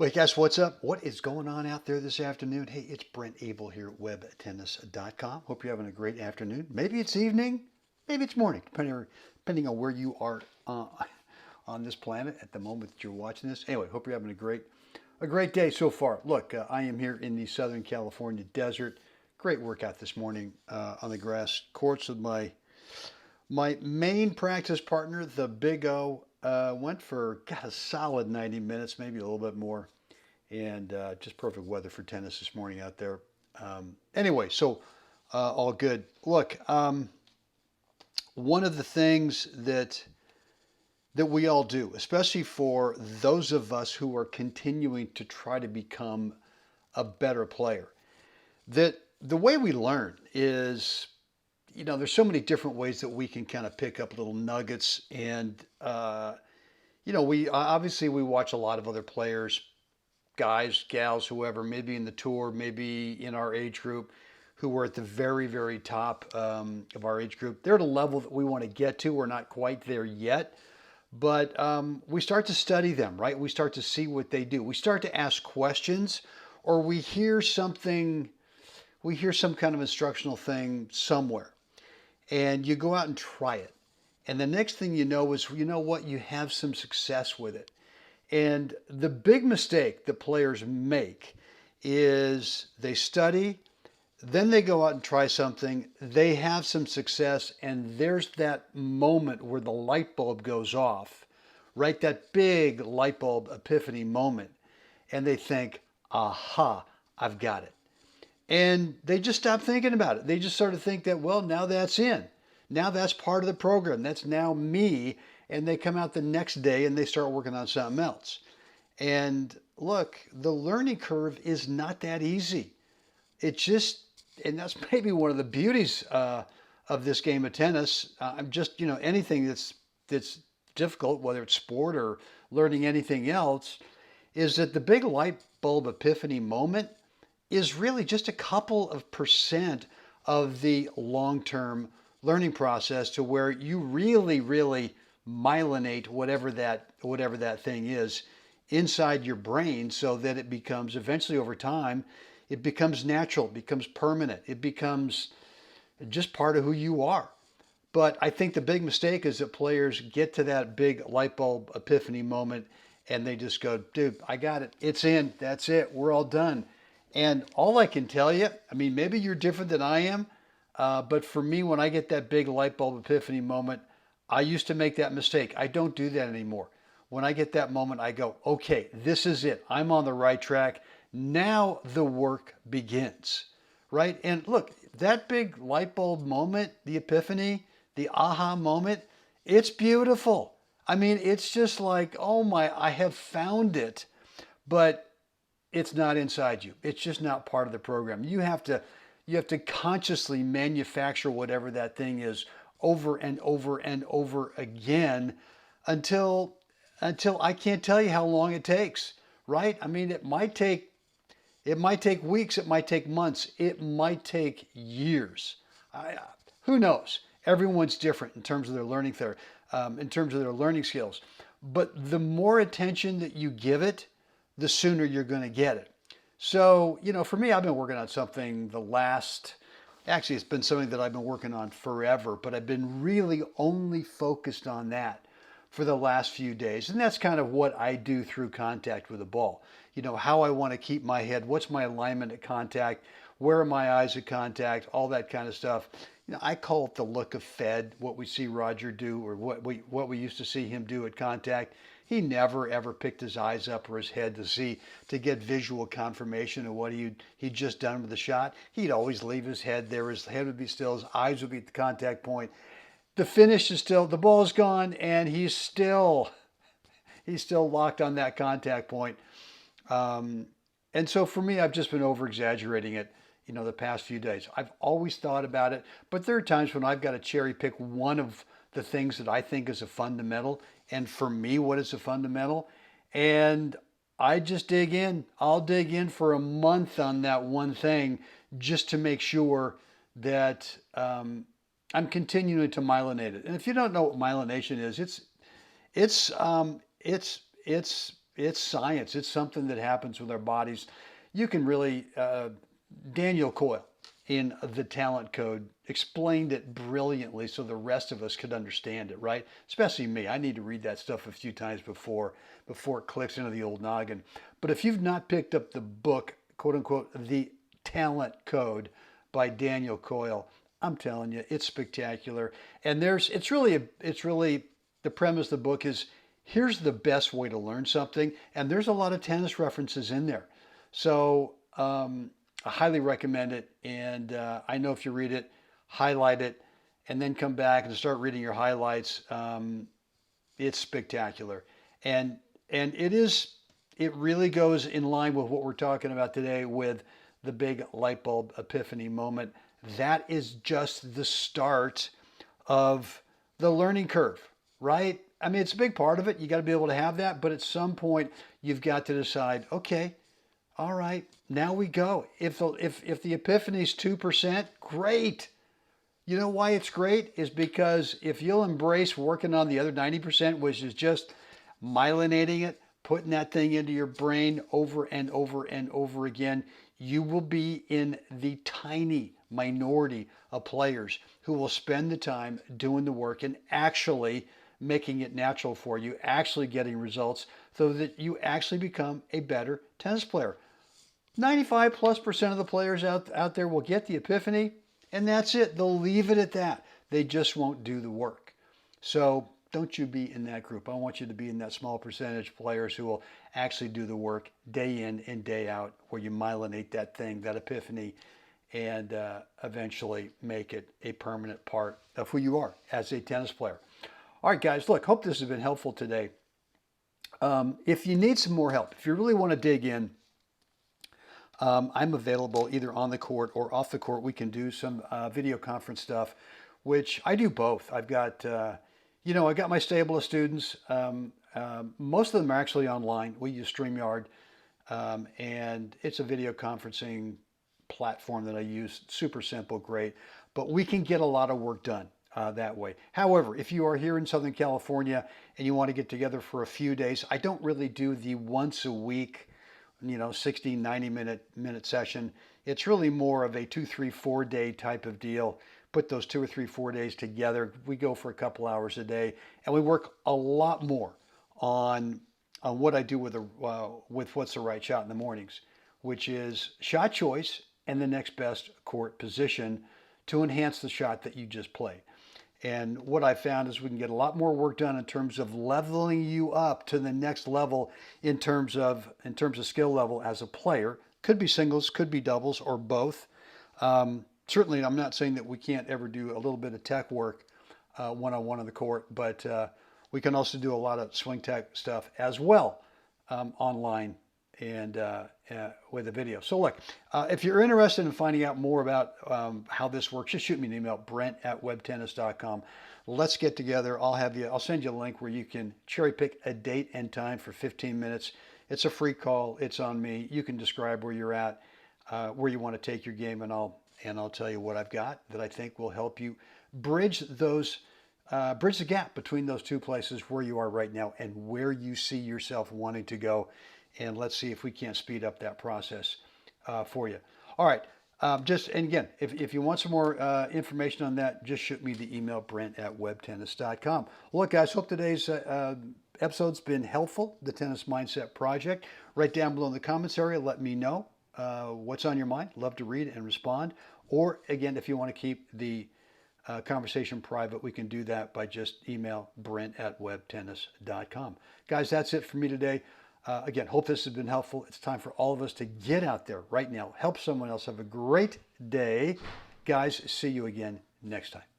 Wait, guys, what's up? What is going on out there this afternoon? Hey, it's Brent Abel here at webtennis.com. Hope you're having a great afternoon. Maybe it's evening, maybe it's morning, depending on where you are on this planet at the moment that you're watching this. Anyway, hope you're having a great day so far. Look, I am here in the Southern California desert. Great workout this morning on the grass courts with my main practice partner, the Big O. Went for a solid 90 minutes, maybe a little bit more, and just perfect weather for tennis this morning out there. Anyway, so all good. Look, one of the things that we all do, especially for those of us who are continuing to try to become a better player, that the way we learn is, there's so many different ways that we can kind of pick up little nuggets. And we obviously we watch a lot of other players, guys, gals, whoever, maybe in the tour, maybe in our age group, who are at the very, very top of our age group. They're at a level that we want to get to. We're not quite there yet, but we start to study them, right? We start to see what they do. We start to ask questions, or we hear some kind of instructional thing somewhere, and you go out and try it. And the next thing you know is, you know what, you have some success with it. And the big mistake that players make is they study, then they go out and try something, they have some success, and there's that moment where the light bulb goes off, right? That big light bulb epiphany moment. And they think, aha, I've got it. And they just stop thinking about it. They just sort of think that, well, now that's in. Now that's part of the program. That's now me. And they come out the next day and they start working on something else. And look, the learning curve is not that easy. And that's maybe one of the beauties of this game of tennis. I'm just, anything that's difficult, whether it's sport or learning anything else, is that the big light bulb epiphany moment is really just a couple of percent of the long-term learning process, to where you really, really myelinate whatever that thing is inside your brain, so that it becomes, eventually over time, it becomes natural, it becomes permanent, it becomes just part of who you are. But I think the big mistake is that players get to that big light bulb epiphany moment and they just go, dude, I got it. It's in. That's it. We're all done. And all I can tell you, I mean, maybe you're different than I am, but for me, when I get that big light bulb epiphany moment, I used to make that mistake. I don't do that anymore. When I get that moment, I go, okay, this is it. I'm on the right track. Now the work begins, right? And look, that big light bulb moment, the epiphany, the aha moment, it's beautiful. I mean, it's just like, oh my, I have found it, but it's not inside you. It's just not part of the program. You have to consciously manufacture whatever that thing is over and over and over again until I can't tell you how long it takes, right? I mean, it might take weeks, it might take months, it might take years. Who knows? Everyone's different in terms of their learning in terms of their learning skills. But the more attention that you give it, the sooner you're going to get it. So, for me, I've been working on something actually, it's been something that I've been working on forever, but I've been really only focused on that for the last few days. And that's kind of what I do through contact with the ball. How I want to keep my head, what's my alignment at contact, where are my eyes at contact, all that kind of stuff. I call it the look of Fed, what we see Roger do, or what we used to see him do at contact. He never ever picked his eyes up or his head to get visual confirmation of what he'd just done with the shot. He'd always leave his head there. His head would be still, his eyes would be at the contact point. The finish is still, the ball's gone, and he's still locked on that contact point. And so for me, I've just been over exaggerating it, the past few days. I've always thought about it, but there are times when I've got to cherry pick one of the things that I think is a fundamental, and for me, what is a fundamental? And I just dig in. I'll dig in for a month on that one thing just to make sure that I'm continuing to myelinate it. And if you don't know what myelination is, it's it's science. It's something that happens with our bodies. You can really, Daniel Coyle in The Talent Code explained it brilliantly so the rest of us could understand it, right? Especially me. I need to read that stuff a few times before it clicks into the old noggin. But if you've not picked up the book, quote unquote, The Talent Code by Daniel Coyle, I'm telling you, it's spectacular. And it's really the premise of the book is here's the best way to learn something. And there's a lot of tennis references in there. So I highly recommend it. And I know if you read it, highlight it, and then come back and start reading your highlights, it's spectacular. And it really goes in line with what we're talking about today with the big light bulb epiphany moment. That is just the start of the learning curve, right? I mean, it's a big part of it. You got to be able to have that. But at some point, you've got to decide, okay, all right, now we go. If the epiphany is 2%, great. You know why it's great? Is because if you'll embrace working on the other 90%, which is just myelinating it, putting that thing into your brain over and over and over again, you will be in the tiny minority of players who will spend the time doing the work and actually making it natural for you, actually getting results so that you actually become a better tennis player. 95+% of the players out there will get the epiphany, and that's it. They'll leave it at that. They just won't do the work. So don't you be in that group. I want you to be in that small percentage of players who will actually do the work day in and day out, where you myelinate that thing, that epiphany, and eventually make it a permanent part of who you are as a tennis player. All right, guys, look, hope this has been helpful today. If you need some more help, if you really want to dig in, I'm available either on the court or off the court. We can do some video conference stuff, which I do both. I've got, I got my stable of students. Most of them are actually online. We use StreamYard, and it's a video conferencing platform that I use. Super simple, great. But we can get a lot of work done that way. However, if you are here in Southern California and you want to get together for a few days, I don't really do the once a week 60, 90 minute session. It's really more of a 2, 3, 4 day type of deal. Put those 2 or 3, 4 days together. We go for a couple hours a day, and we work a lot more on what I do with what's the right shot in the mornings, which is shot choice and the next best court position to enhance the shot that you just played. And what I found is we can get a lot more work done in terms of leveling you up to the next level in terms of skill level as a player. Could be singles, could be doubles, or both. Certainly, I'm not saying that we can't ever do a little bit of tech work one-on-one on the court, but we can also do a lot of swing tech stuff as well online and with a video. So look, if you're interested in finding out more about how this works, just shoot me an email, brent@webtennis.com. Let's get together. I'll send you a link where you can cherry pick a date and time for 15 minutes. It's a free call. It's on me. You can describe where you're at, where you want to take your game, and I'll tell you what I've got that I think will help you bridge the gap between those two places where you are right now and where you see yourself wanting to go. And let's see if we can't speed up that process for you. All right. And again, if you want some more information on that, just shoot me the email, brent@webtennis.com. Well, look, guys, hope today's episode's been helpful. The Tennis Mindset Project. Right down below in the comments area, let me know what's on your mind. Love to read and respond. Or, again, if you want to keep the conversation private, we can do that by just email brent@webtennis.com. Guys, that's it for me today. Again, hope this has been helpful. It's time for all of us to get out there right now. Help someone else. Have a great day. Guys, see you again next time.